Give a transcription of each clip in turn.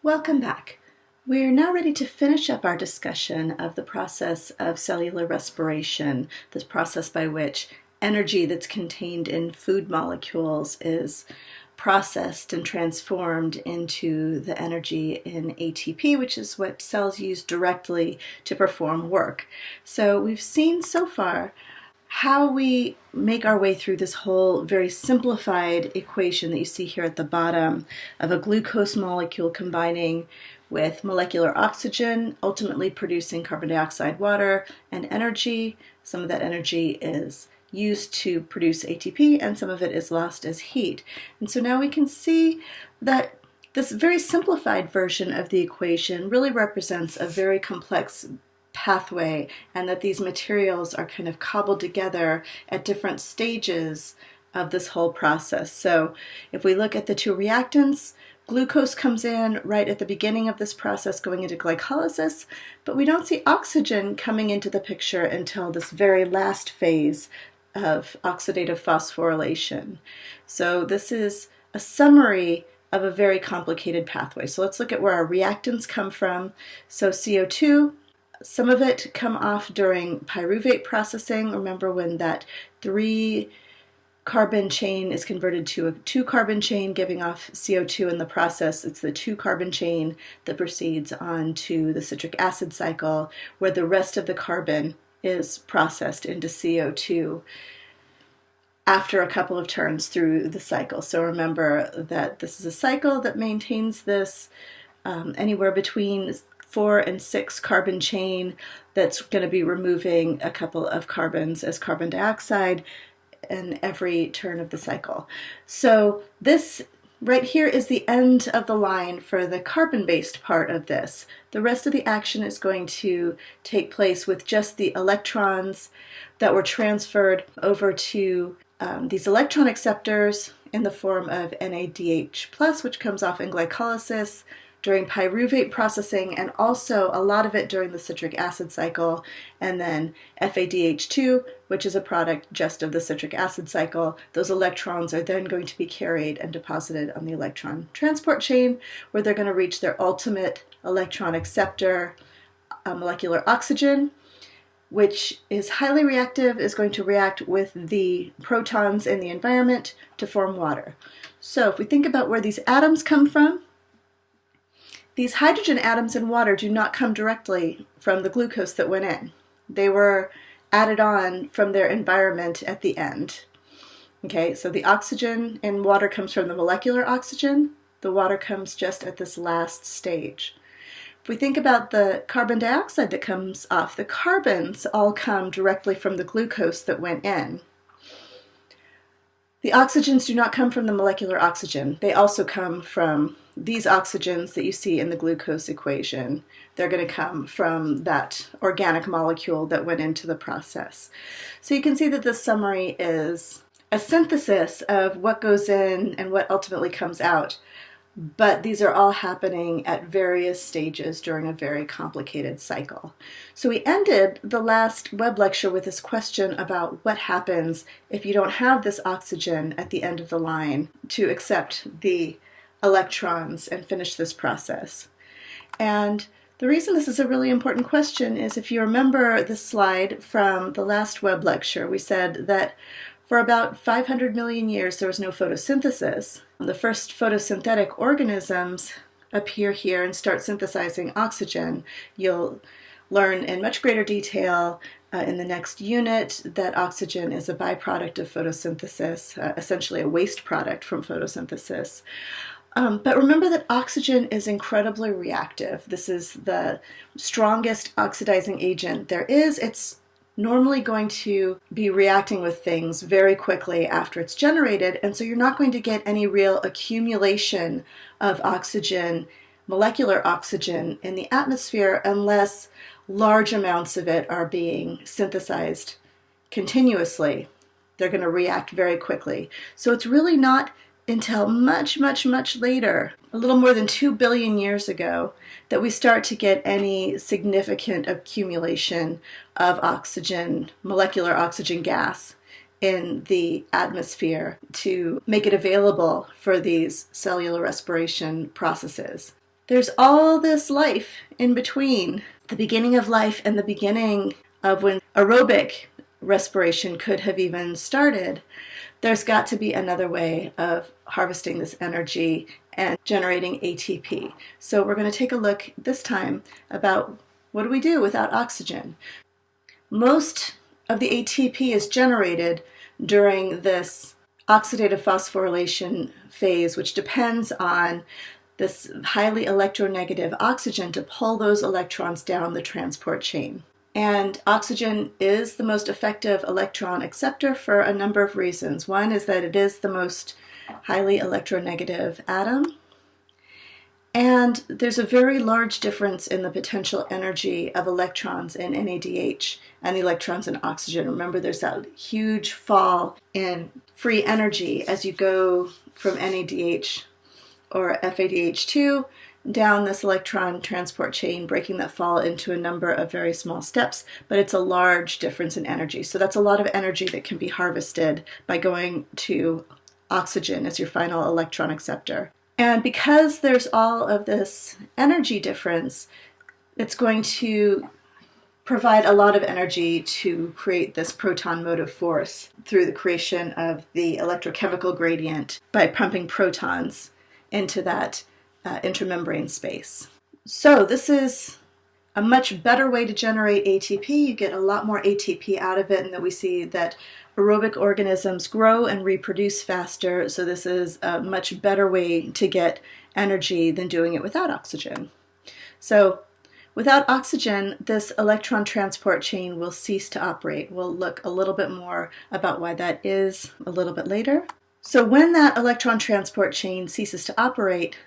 Welcome back. We're now ready to finish up our discussion of the process of cellular respiration, this process by which energy that's contained in food molecules is processed and transformed into the energy in ATP, which is what cells use directly to perform work. So we've seen so far how we make our way through this whole very simplified equation that you see here at the bottom of a glucose molecule combining with molecular oxygen, ultimately producing carbon dioxide, water, and energy. Some of that energy is used to produce ATP and some of it is lost as heat. And so now we can see that this very simplified version of the equation really represents a very complex pathway, and that these materials are kind of cobbled together at different stages of this whole process. So if we look at the two reactants, glucose comes in right at the beginning of this process going into glycolysis, but we don't see oxygen coming into the picture until this very last phase of oxidative phosphorylation. So this is a summary of a very complicated pathway. So let's look at where our reactants come from. So CO2, some of it come off during pyruvate processing. Remember when that 3-carbon chain is converted to a 2-carbon chain, giving off CO2 in the process. It's the 2-carbon chain that proceeds on to the citric acid cycle, where the rest of the carbon is processed into CO2 after a couple of turns through the cycle. So remember that this is a cycle that maintains this anywhere between 4 and 6 carbon chain that's going to be removing a couple of carbons as carbon dioxide in every turn of the cycle. So this right here is the end of the line for the carbon-based part of this. The rest of the action is going to take place with just the electrons that were transferred over to these electron acceptors in the form of NADH+, which comes off in glycolysis during pyruvate processing, and also a lot of it during the citric acid cycle, and then FADH2, which is a product just of the citric acid cycle. Those electrons are then going to be carried and deposited on the electron transport chain, where they're going to reach their ultimate electron acceptor, molecular oxygen, which is highly reactive, is going to react with the protons in the environment to form water. So if we think about where these atoms come from, these hydrogen atoms in water do not come directly from the glucose that went in. They were added on from their environment at the end. Okay, so the oxygen in water comes from the molecular oxygen. The water comes just at this last stage. If we think about the carbon dioxide that comes off, the carbons all come directly from the glucose that went in. The oxygens do not come from the molecular oxygen. They also come from these oxygens that you see in the glucose equation. They're going to come from that organic molecule that went into the process. So you can see that this summary is a synthesis of what goes in and what ultimately comes out. But these are all happening at various stages during a very complicated cycle. So we ended the last web lecture with this question about what happens if you don't have this oxygen at the end of the line to accept the electrons and finish this process. And the reason this is a really important question is, if you remember the slide from the last web lecture, we said that for about 500 million years there was no photosynthesis. The first photosynthetic organisms appear here and start synthesizing oxygen. You'll learn in much greater detail in the next unit that oxygen is a byproduct of photosynthesis, essentially a waste product from photosynthesis. But remember that oxygen is incredibly reactive. This is the strongest oxidizing agent there is. It's normally going to be reacting with things very quickly after it's generated, and so you're not going to get any real accumulation of oxygen, molecular oxygen, in the atmosphere unless large amounts of it are being synthesized continuously. They're going to react very quickly. So it's really not until much later, a little more than 2 billion years ago, that we start to get any significant accumulation of oxygen, molecular oxygen gas, in the atmosphere to make it available for these cellular respiration processes. there's all this life in between the beginning of life and the beginning of when aerobic respiration could have even started. There's got to be another way of harvesting this energy and generating ATP. So we're going to take a look this time about what do we do without oxygen. Most of the ATP is generated during this oxidative phosphorylation phase, which depends on this highly electronegative oxygen to pull those electrons down the transport chain. And oxygen is the most effective electron acceptor for a number of reasons. One is that it is the most highly electronegative atom. And there's a very large difference in the potential energy of electrons in NADH and the electrons in oxygen. Remember, there's that huge fall in free energy as you go from NADH or FADH2 down this electron transport chain, breaking that fall into a number of very small steps, but it's a large difference in energy. So that's a lot of energy that can be harvested by going to oxygen as your final electron acceptor. And because there's all of this energy difference, it's going to provide a lot of energy to create this proton motive force through the creation of the electrochemical gradient by pumping protons into that intramembrane space. So this is a much better way to generate ATP. You get a lot more ATP out of it, and that we see that aerobic organisms grow and reproduce faster, so this is a much better way to get energy than doing it without oxygen. So without oxygen, this electron transport chain will cease to operate. We'll look a little bit more about why that is a little bit later. So when that electron transport chain ceases to operate,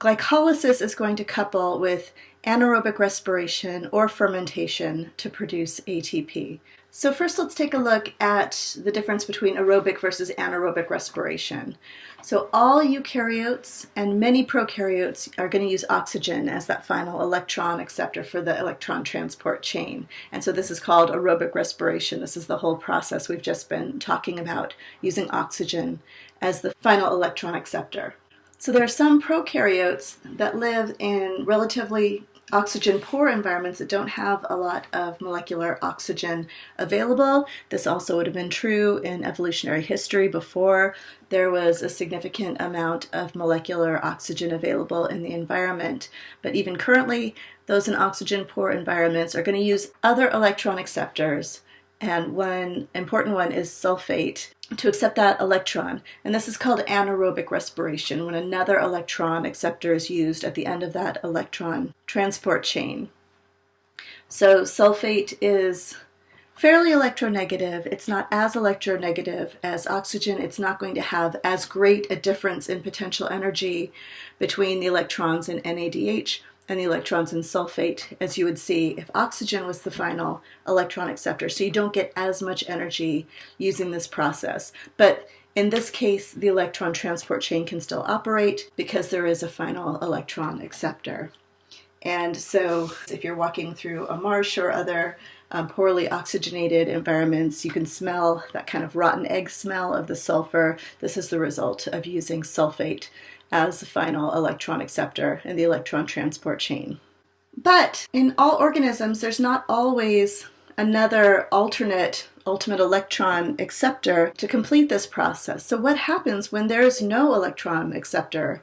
glycolysis is going to couple with anaerobic respiration or fermentation to produce ATP. So first let's take a look at the difference between aerobic versus anaerobic respiration. So all eukaryotes and many prokaryotes are going to use oxygen as that final electron acceptor for the electron transport chain. And so this is called aerobic respiration. This is the whole process we've just been talking about, using oxygen as the final electron acceptor. So there are some prokaryotes that live in relatively oxygen-poor environments that don't have a lot of molecular oxygen available. This also would have been true in evolutionary history before there was a significant amount of molecular oxygen available in the environment. But even currently, those in oxygen-poor environments are going to use other electron acceptors, and one important one is sulfate, to accept that electron. And this is called anaerobic respiration, when another electron acceptor is used at the end of that electron transport chain. So sulfate is fairly electronegative. It's not as electronegative as oxygen. It's not going to have as great a difference in potential energy between the electrons in NADH and the electrons in sulfate as you would see if oxygen was the final electron acceptor. So you don't get as much energy using this process. But in this case, the electron transport chain can still operate because there is a final electron acceptor. And so if you're walking through a marsh or other poorly oxygenated environments, you can smell that kind of rotten egg smell of the sulfur. This is the result of using sulfate as the final electron acceptor in the electron transport chain. But in all organisms, there's not always another alternate ultimate electron acceptor to complete this process. So what happens when there's no electron acceptor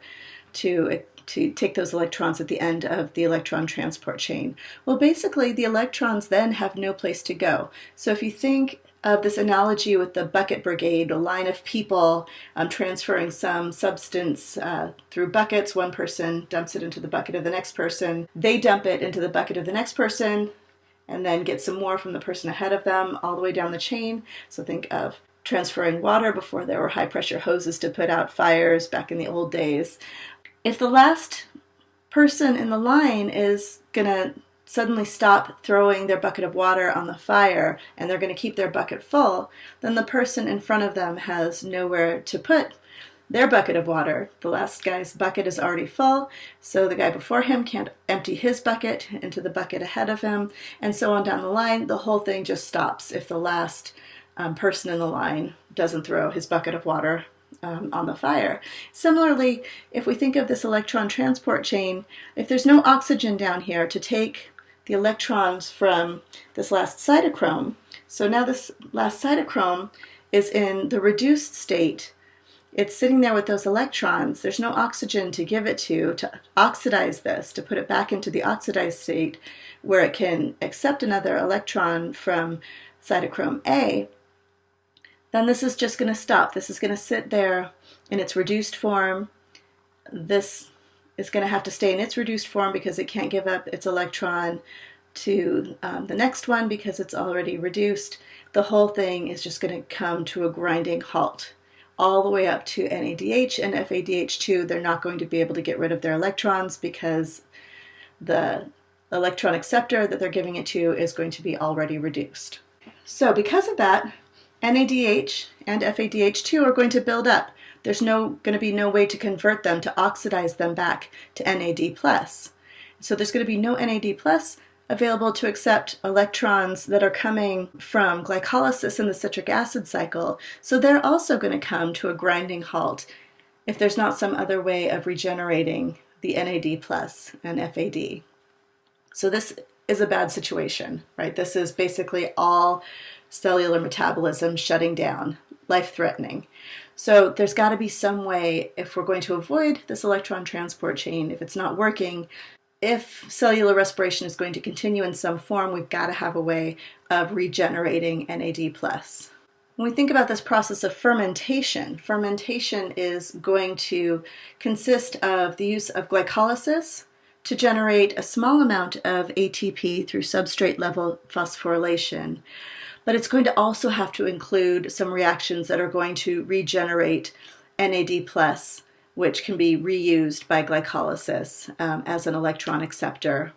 to take those electrons at the end of the electron transport chain? Well, basically, the electrons then have no place to go. So if you think of this analogy with the bucket brigade, a line of people transferring some substance through buckets. One person dumps it into the bucket of the next person. They dump it into the bucket of the next person and then get some more from the person ahead of them all the way down the chain. So think of transferring water before there were high pressure hoses to put out fires back in the old days. If the last person in the line is going to suddenly stop throwing their bucket of water on the fire and they're going to keep their bucket full, then the person in front of them has nowhere to put their bucket of water. The last guy's bucket is already full, so the guy before him can't empty his bucket into the bucket ahead of him, and so on down the line. The whole thing just stops if the last person in the line doesn't throw his bucket of water on the fire. Similarly, if we think of this electron transport chain, if there's no oxygen down here to take the electrons from this last cytochrome, so now this last cytochrome is in the reduced state. It's sitting there with those electrons. There's no oxygen to give it to oxidize this, to put it back into the oxidized state where it can accept another electron from cytochrome A. Then this is just going to stop. This is going to sit there in its reduced form. This is going to have to stay in its reduced form because it can't give up its electron to the next one because it's already reduced. The whole thing is just going to come to a grinding halt all the way up to NADH and FADH2. They're not going to be able to get rid of their electrons because the electron acceptor that they're giving it to is going to be already reduced. So because of that, NADH and FADH2 are going to build up. There's going to be no way to convert them, to oxidize them back to NAD+. So there's going to be no NAD+ available to accept electrons that are coming from glycolysis in the citric acid cycle. So they're also going to come to a grinding halt if there's not some other way of regenerating the NAD+ and FAD. So this is a bad situation, right? This is basically all cellular metabolism shutting down, life-threatening. So there's got to be some way, if we're going to avoid this electron transport chain, if it's not working, if cellular respiration is going to continue in some form, we've got to have a way of regenerating NAD+. When we think about this process of fermentation, fermentation is going to consist of the use of glycolysis to generate a small amount of ATP through substrate level phosphorylation. But it's going to also have to include some reactions that are going to regenerate NAD+, which can be reused by glycolysis as an electron acceptor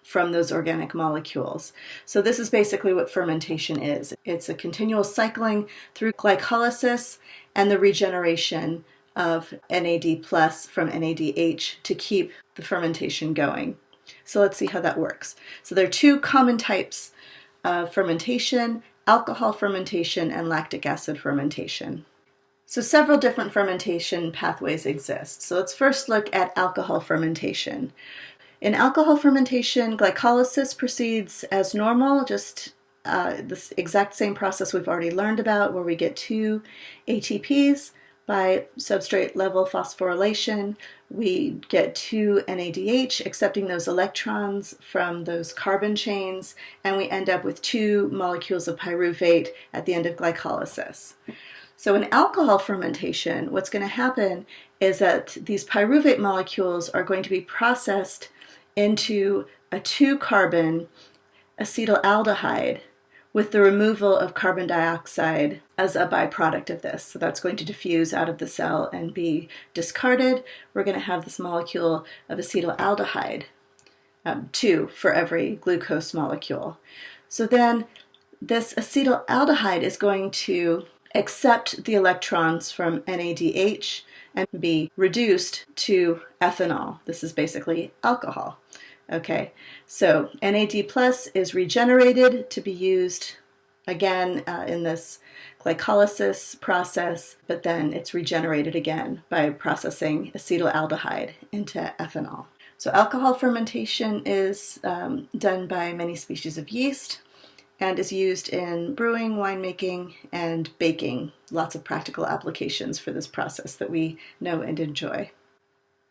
from those organic molecules. So this is basically what fermentation is. It's a continual cycling through glycolysis and the regeneration of NAD+ from NADH to keep the fermentation going. So let's see how that works. So there are two common types of fermentation: alcohol fermentation and lactic acid fermentation. So several different fermentation pathways exist. So let's first look at alcohol fermentation. In alcohol fermentation, glycolysis proceeds as normal, just this exact same process we've already learned about, where we get 2 ATPs by substrate level phosphorylation. We get 2 NADH, accepting those electrons from those carbon chains, and we end up with 2 molecules of pyruvate at the end of glycolysis. So in alcohol fermentation, what's going to happen is that these pyruvate molecules are going to be processed into a 2-carbon acetaldehyde with the removal of carbon dioxide as a byproduct of this. So that's going to diffuse out of the cell and be discarded. We're going to have this molecule of acetaldehyde, 2 for every glucose molecule. So then this acetaldehyde is going to accept the electrons from NADH and be reduced to ethanol. This is basically alcohol. Okay, so NAD+ is regenerated to be used again in this glycolysis process, but then it's regenerated again by processing acetaldehyde into ethanol. So alcohol fermentation is done by many species of yeast and is used in brewing, winemaking, and baking. Lots of practical applications for this process that we know and enjoy.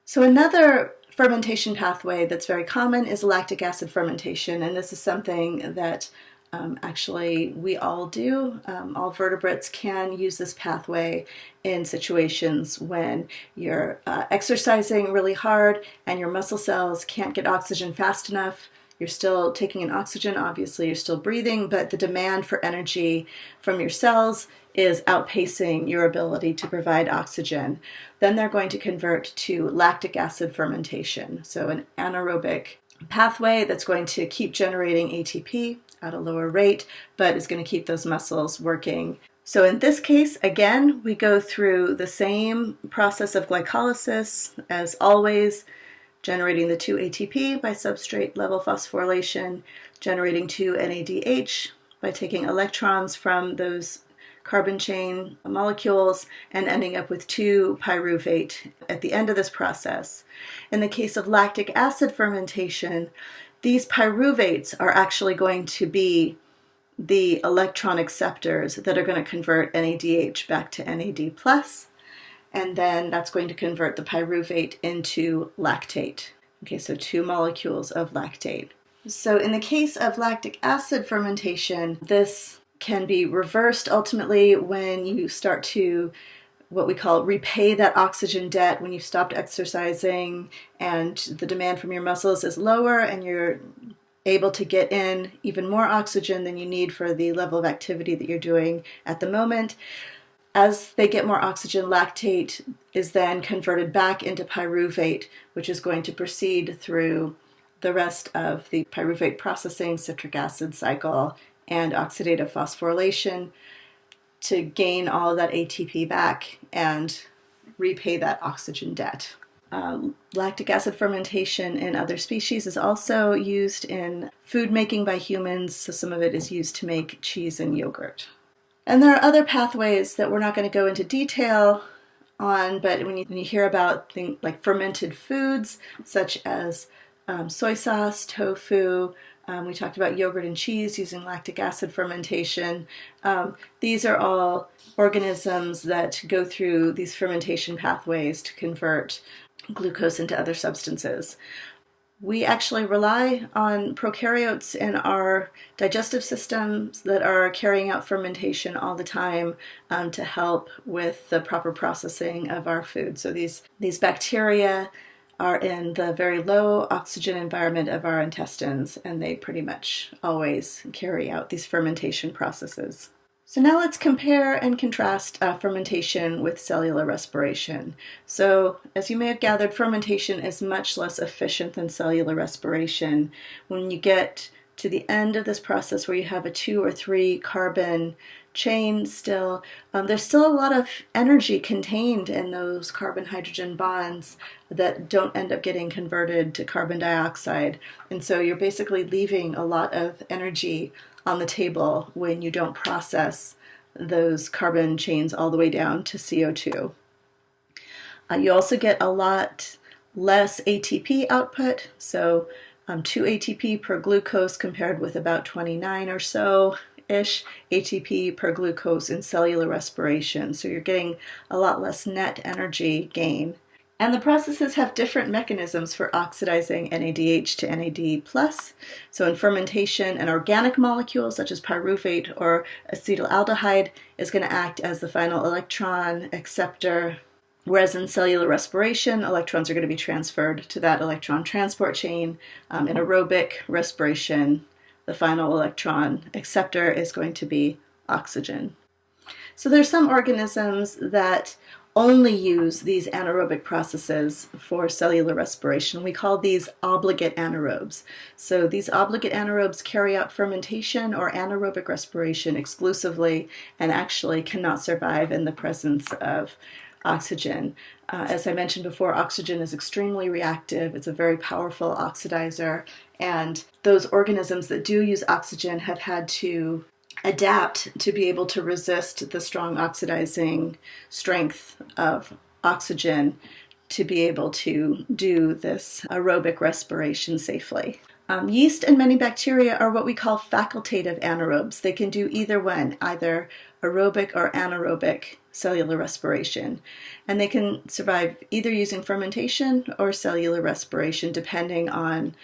So another fermentation pathway that's very common is lactic acid fermentation, and this is something that actually we all do. All vertebrates can use this pathway in situations when you're exercising really hard and your muscle cells can't get oxygen fast enough. You're still taking in oxygen, obviously you're still breathing, but the demand for energy from your cells is outpacing your ability to provide oxygen. Then they're going to convert to lactic acid fermentation, so an anaerobic pathway that's going to keep generating ATP at a lower rate, but is going to keep those muscles working. So in this case, again, we go through the same process of glycolysis as always, generating the 2 ATP by substrate level phosphorylation, generating 2 NADH by taking electrons from those carbon chain molecules and ending up with 2 pyruvate at the end of this process. In the case of lactic acid fermentation, these pyruvates are actually going to be the electron acceptors that are going to convert NADH back to NAD+, and then that's going to convert the pyruvate into lactate. Okay, so 2 molecules of lactate. So in the case of lactic acid fermentation, this can be reversed ultimately when you start to what we call repay that oxygen debt, when you've stopped exercising and the demand from your muscles is lower and you're able to get in even more oxygen than you need for the level of activity that you're doing at the moment. As they get more oxygen, lactate is then converted back into pyruvate, which is going to proceed through the rest of the pyruvate processing, citric acid cycle, and oxidative phosphorylation to gain all of that ATP back and repay that oxygen debt. Lactic acid fermentation in other species is also used in food making by humans, so some of it is used to make cheese and yogurt. And there are other pathways that we're not going to go into detail on, but when you hear about things like fermented foods, such as soy sauce, tofu, we talked about yogurt and cheese using lactic acid fermentation. These are all organisms that go through these fermentation pathways to convert glucose into other substances. We actually rely on prokaryotes in our digestive systems that are carrying out fermentation all the time to help with the proper processing of our food. So these bacteria are in the very low oxygen environment of our intestines, and they pretty much always carry out these fermentation processes. So now let's compare and contrast fermentation with cellular respiration. So as you may have gathered, fermentation is much less efficient than cellular respiration. When you get to the end of this process where you have a 2 or 3 carbon chain still, there's still a lot of energy contained in those carbon-hydrogen bonds that don't end up getting converted to carbon dioxide. And so you're basically leaving a lot of energy on the table when you don't process those carbon chains all the way down to CO2. You also get a lot less ATP output, so 2 ATP per glucose compared with about 29 or so-ish ATP per glucose in cellular respiration. So you're getting a lot less net energy gain. And the processes have different mechanisms for oxidizing NADH to NAD+. So in fermentation, an organic molecule such as pyruvate or acetaldehyde is going to act as the final electron acceptor, whereas in cellular respiration, electrons are going to be transferred to that electron transport chain. In aerobic respiration, the final electron acceptor is going to be oxygen. So there's some organisms that only use these anaerobic processes for cellular respiration. We call these obligate anaerobes. So these obligate anaerobes carry out fermentation or anaerobic respiration exclusively and actually cannot survive in the presence of oxygen. As I mentioned before, oxygen is extremely reactive. It's a very powerful oxidizer, and those organisms that do use oxygen have had to adapt to be able to resist the strong oxidizing strength of oxygen to be able to do this aerobic respiration safely. Yeast and many bacteria are what we call facultative anaerobes. They can do either one, either aerobic or anaerobic cellular respiration. And they can survive either using fermentation or cellular respiration depending on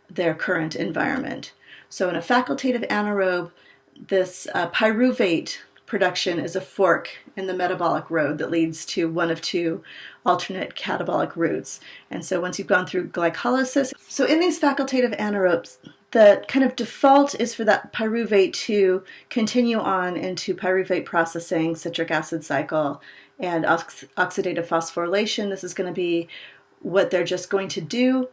their current environment. So in a facultative anaerobe, this pyruvate production is a fork in the metabolic road that leads to one of 2 alternate catabolic routes. And so once you've gone through glycolysis, so in these facultative anaerobes, the kind of default is for that pyruvate to continue on into pyruvate processing, citric acid cycle, and oxidative phosphorylation. This is going to be what they're just going to do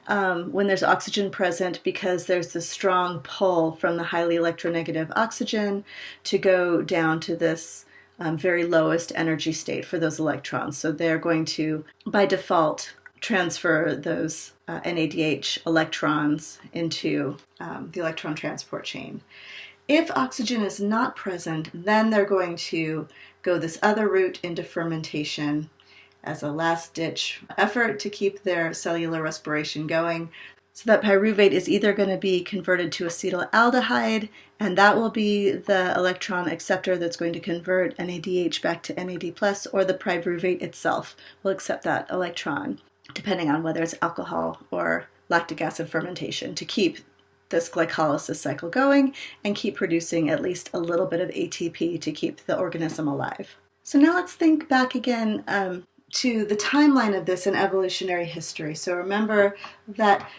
when there's oxygen present, because there's this strong pull from the highly electronegative oxygen to go down to this very lowest energy state for those electrons. So they're going to, by default, transfer those NADH electrons into the electron transport chain. If oxygen is not present, then they're going to go this other route into fermentation as a last-ditch effort to keep their cellular respiration going. So that pyruvate is either going to be converted to acetaldehyde, and that will be the electron acceptor that's going to convert NADH back to NAD+, or the pyruvate itself will accept that electron, depending on whether it's alcohol or lactic acid fermentation, to keep this glycolysis cycle going and keep producing at least a little bit of ATP to keep the organism alive. So now let's think back again to the timeline of this in evolutionary history. So remember that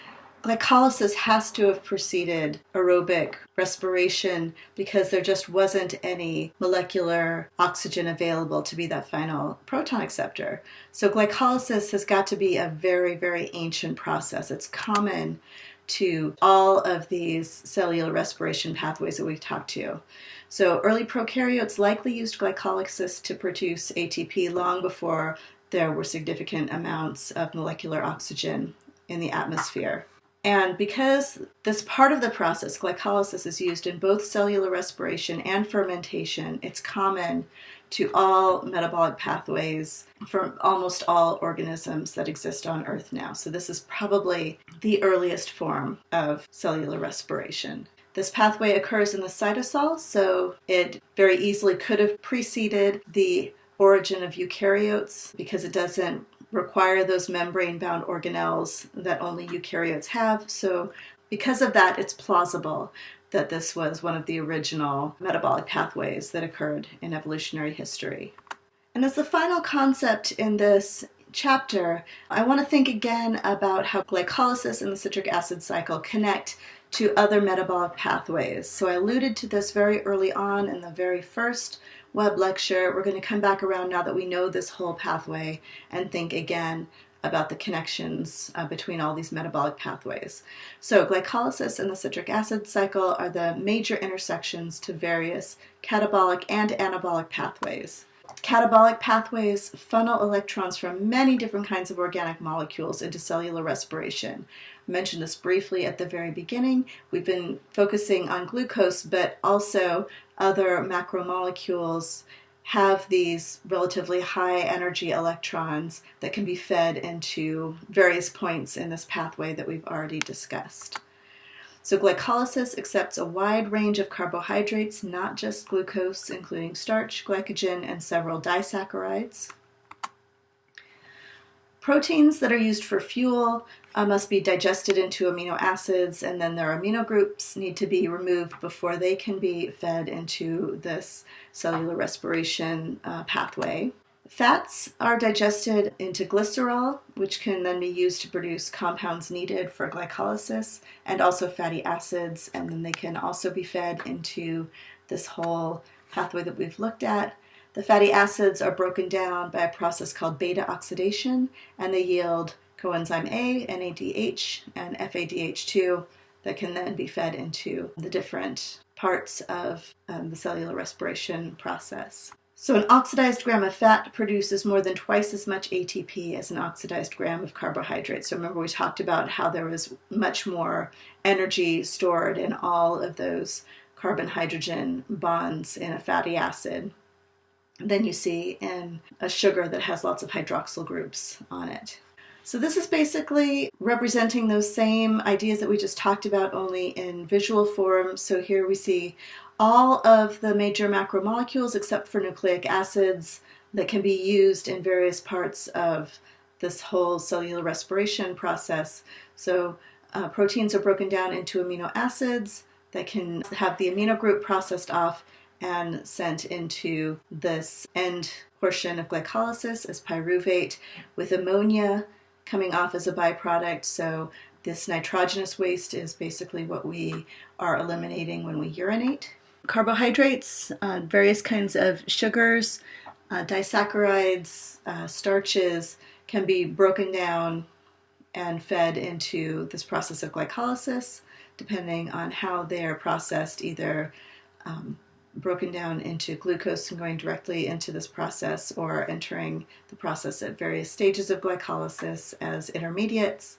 glycolysis has to have preceded aerobic respiration because there just wasn't any molecular oxygen available to be that final proton acceptor. So glycolysis has got to be a very, very ancient process. It's common to all of these cellular respiration pathways that we've talked to. So early prokaryotes likely used glycolysis to produce ATP long before there were significant amounts of molecular oxygen in the atmosphere. And because this part of the process, glycolysis, is used in both cellular respiration and fermentation, it's common to all metabolic pathways for almost all organisms that exist on Earth now. So this is probably the earliest form of cellular respiration. This pathway occurs in the cytosol, so it very easily could have preceded the origin of eukaryotes because it doesn't require those membrane-bound organelles that only eukaryotes have. So because of that, it's plausible that this was one of the original metabolic pathways that occurred in evolutionary history. And as the final concept in this chapter, I want to think again about how glycolysis and the citric acid cycle connect to other metabolic pathways. So I alluded to this very early on in the very first web lecture. We're going to come back around now that we know this whole pathway and think again about the connections between all these metabolic pathways. So glycolysis and the citric acid cycle are the major intersections to various catabolic and anabolic pathways. Catabolic pathways funnel electrons from many different kinds of organic molecules into cellular respiration. I mentioned this briefly at the very beginning. We've been focusing on glucose, but also other macromolecules have these relatively high energy electrons that can be fed into various points in this pathway that we've already discussed. So glycolysis accepts a wide range of carbohydrates, not just glucose, including starch, glycogen, and several disaccharides. Proteins that are used for fuel must be digested into amino acids, and then their amino groups need to be removed before they can be fed into this cellular respiration pathway. Fats are digested into glycerol, which can then be used to produce compounds needed for glycolysis, and also fatty acids, and then they can also be fed into this whole pathway that we've looked at. The fatty acids are broken down by a process called beta oxidation, and they yield coenzyme A, NADH, and FADH2 that can then be fed into the different parts of the cellular respiration process. So an oxidized gram of fat produces more than twice as much ATP as an oxidized gram of carbohydrates. So remember we talked about how there was much more energy stored in all of those carbon-hydrogen bonds in a fatty acid than you see in a sugar that has lots of hydroxyl groups on it. So this is basically representing those same ideas that we just talked about, only in visual form. So here we see all of the major macromolecules except for nucleic acids that can be used in various parts of this whole cellular respiration process. So proteins are broken down into amino acids that can have the amino group processed off and sent into this end portion of glycolysis as pyruvate, with ammonia coming off as a byproduct. So this nitrogenous waste is basically what we are eliminating when we urinate. Carbohydrates, various kinds of sugars, disaccharides, starches can be broken down and fed into this process of glycolysis, depending on how they are processed, either broken down into glucose and going directly into this process, or entering the process at various stages of glycolysis as intermediates.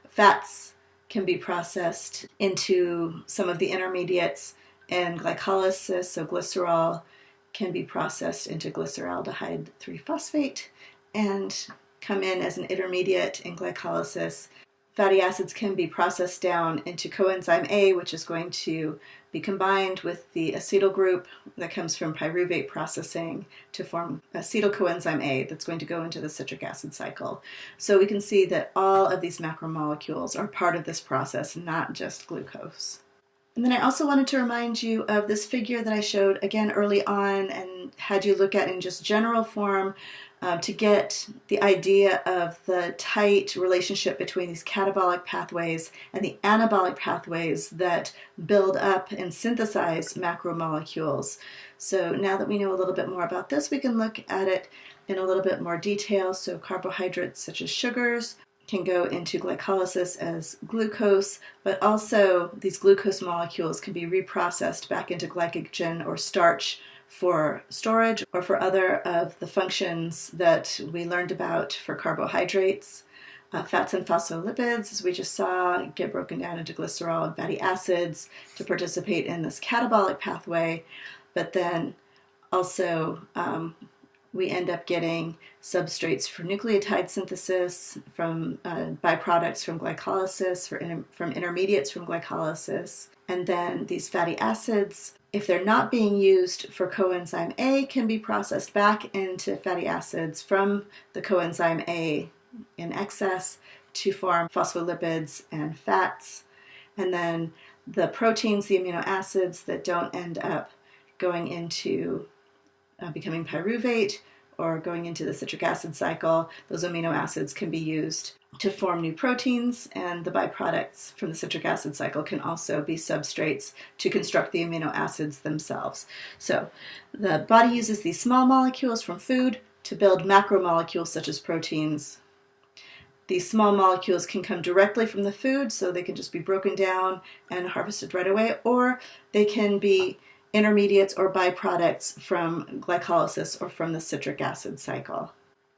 Fats can be processed into some of the intermediates in glycolysis, so glycerol can be processed into glyceraldehyde 3-phosphate and come in as an intermediate in glycolysis. Fatty acids can be processed down into coenzyme A, which is going to be combined with the acetyl group that comes from pyruvate processing to form acetyl coenzyme A that's going to go into the citric acid cycle. So we can see that all of these macromolecules are part of this process, not just glucose. And then I also wanted to remind you of this figure that I showed again early on and had you look at in just general form to get the idea of the tight relationship between these catabolic pathways and the anabolic pathways that build up and synthesize macromolecules. So now that we know a little bit more about this, we can look at it in a little bit more detail. So carbohydrates such as sugars can go into glycolysis as glucose, but also these glucose molecules can be reprocessed back into glycogen or starch for storage or for other of the functions that we learned about for carbohydrates. Fats and phospholipids, as we just saw, get broken down into glycerol and fatty acids to participate in this catabolic pathway, but then also we end up getting substrates for nucleotide synthesis, from byproducts from glycolysis, from intermediates from glycolysis, and then these fatty acids, if they're not being used for coenzyme A, can be processed back into fatty acids from the coenzyme A in excess to form phospholipids and fats. And then the proteins, the amino acids that don't end up going into becoming pyruvate or going into the citric acid cycle, those amino acids can be used to form new proteins, and the byproducts from the citric acid cycle can also be substrates to construct the amino acids themselves. So the body uses these small molecules from food to build macromolecules such as proteins. These small molecules can come directly from the food, so they can just be broken down and harvested right away, or they can be intermediates or byproducts from glycolysis or from the citric acid cycle.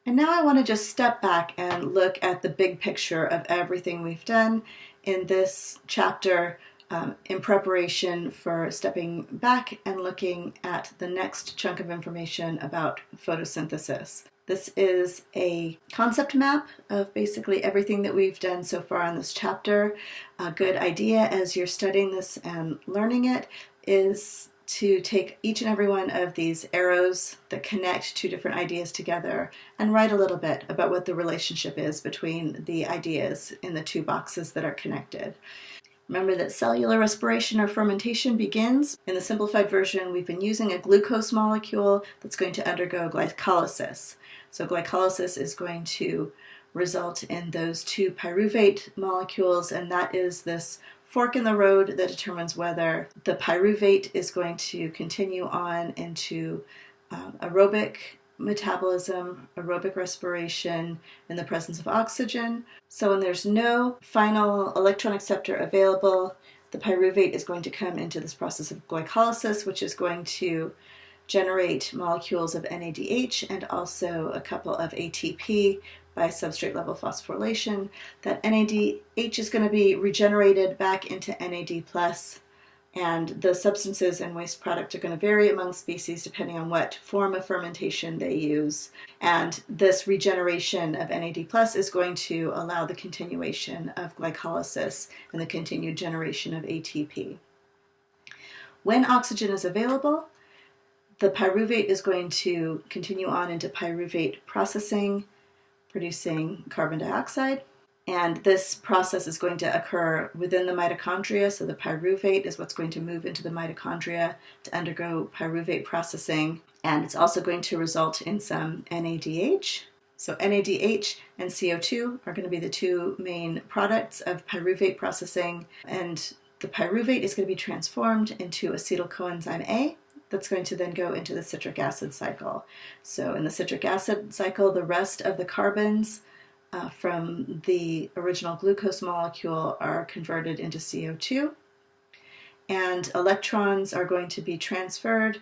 And now I want to just step back and look at the big picture of everything we've done in this chapter in preparation for stepping back and looking at the next chunk of information about photosynthesis. This is a concept map of basically everything that we've done so far in this chapter. A good idea as you're studying this and learning it is to take each and every one of these arrows that connect two different ideas together and write a little bit about what the relationship is between the ideas in the two boxes that are connected. Remember that cellular respiration or fermentation begins. In the simplified version, we've been using a glucose molecule that's going to undergo glycolysis. So glycolysis is going to result in those two pyruvate molecules, and that is this fork in the road that determines whether the pyruvate is going to continue on into aerobic metabolism, aerobic respiration in the presence of oxygen. So when there's no final electron acceptor available, the pyruvate is going to come into this process of glycolysis, which is going to generate molecules of NADH and also a couple of ATP by substrate level phosphorylation. That NADH is going to be regenerated back into NAD+, and the substances and waste product are going to vary among species depending on what form of fermentation they use. And this regeneration of NAD+ is going to allow the continuation of glycolysis and the continued generation of ATP. When oxygen is available, the pyruvate is going to continue on into pyruvate processing, producing carbon dioxide. And this process is going to occur within the mitochondria, so the pyruvate is what's going to move into the mitochondria to undergo pyruvate processing. And it's also going to result in some NADH. So NADH and CO2 are going to be the two main products of pyruvate processing. And the pyruvate is going to be transformed into acetyl coenzyme A. That's going to then go into the citric acid cycle. So in the citric acid cycle, the rest of the carbons from the original glucose molecule are converted into CO2, and electrons are going to be transferred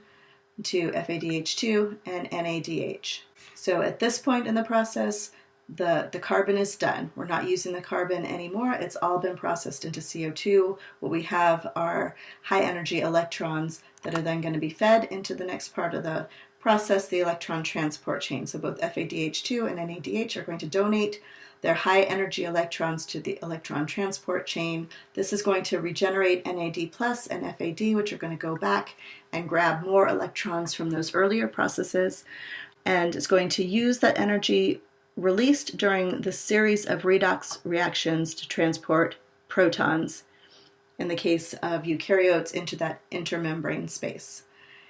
to FADH2 and NADH. So at this point in the process, the carbon is done. We're not using the carbon anymore. It's all been processed into CO2. What we have are high energy electrons that are then going to be fed into the next part of the process, the electron transport chain. So both FADH2 and NADH are going to donate their high energy electrons to the electron transport chain. This is going to regenerate NAD plus and FAD, which are going to go back and grab more electrons from those earlier processes, and it's going to use that energy released during the series of redox reactions to transport protons, in the case of eukaryotes, into that intermembrane space.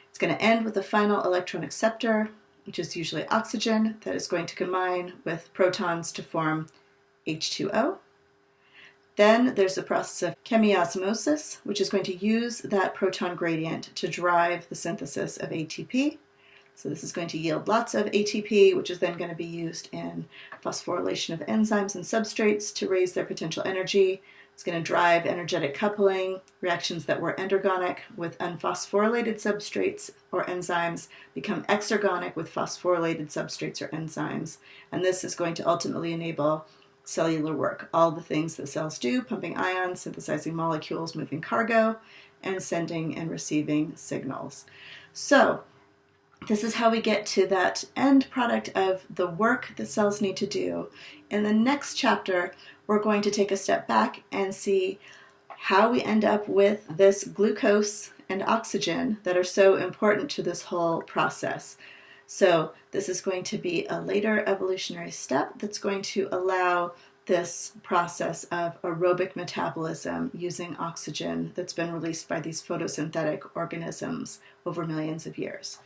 It's going to end with a final electron acceptor, which is usually oxygen, that is going to combine with protons to form H2O. Then there's the process of chemiosmosis, which is going to use that proton gradient to drive the synthesis of ATP. So this is going to yield lots of ATP, which is then going to be used in phosphorylation of enzymes and substrates to raise their potential energy. It's going to drive energetic coupling. Reactions that were endergonic with unphosphorylated substrates or enzymes become exergonic with phosphorylated substrates or enzymes. And this is going to ultimately enable cellular work, all the things that cells do: pumping ions, synthesizing molecules, moving cargo, and sending and receiving signals. So this is how we get to that end product of the work that cells need to do. In the next chapter, we're going to take a step back and see how we end up with this glucose and oxygen that are so important to this whole process. So this is going to be a later evolutionary step that's going to allow this process of aerobic metabolism using oxygen that's been released by these photosynthetic organisms over millions of years.